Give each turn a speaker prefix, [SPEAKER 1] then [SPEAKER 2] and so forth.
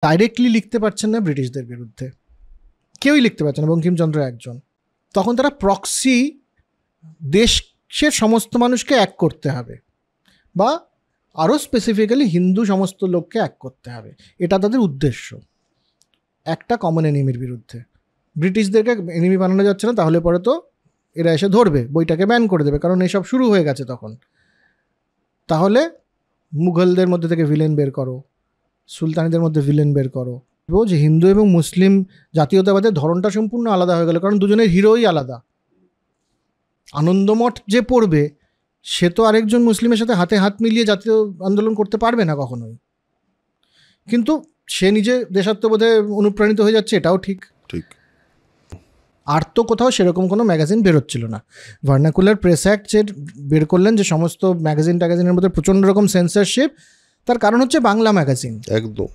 [SPEAKER 1] Directly লিখতে পারছেন না ব্রিটিশদের বিরুদ্ধে, কেউই লিখতে পারছে না, বঙ্কিমচন্দ্র একজন। তখন তারা প্রক্সি দেশের সমস্ত মানুষকে এক করতে হবে, বা আরও স্পেসিফিক্যালি হিন্দু সমস্ত লোককে এক করতে হবে, এটা তাদের উদ্দেশ্য, একটা কমন এনিমির বিরুদ্ধে। ব্রিটিশদেরকে এনিমি বানানো যাচ্ছে না, তাহলে পরে তো এরা এসে ধরবে, বইটাকে ব্যান করে দেবে, কারণ এসব শুরু হয়ে গেছে তখন। তাহলে মুঘলদের মধ্যে থেকে ভিলেন বের করো, সুলতানিদের মধ্যে ভিলেন বের করো। যে হিন্দু এবং মুসলিম জাতীয়তাবাদের ধরনটা সম্পূর্ণ আলাদা হয়ে গেল, কারণ দুজনের হিরোই আলাদা। আনন্দমঠ যে পড়বে সে তো আরেকজন মুসলিমের সাথে হাতে হাত মিলিয়ে জাতীয় আন্দোলন করতে পারবে না কখনোই, কিন্তু সে নিজে দেশাত্মবোধে অনুপ্রাণিত হয়ে যাচ্ছে, এটাও ঠিক।
[SPEAKER 2] ঠিক।
[SPEAKER 1] আর তো কোথাও সেরকম কোনো ম্যাগাজিন বেরোচ্ছিল না। ভার্নাকুলার প্রেস অ্যাক্ট যে বের করলেন, যে সমস্ত ম্যাগাজিনের মধ্যে প্রচণ্ড রকম সেন্সরশিপ, তার কারণ হচ্ছে বাংলা ম্যাগাজিন।
[SPEAKER 2] একদম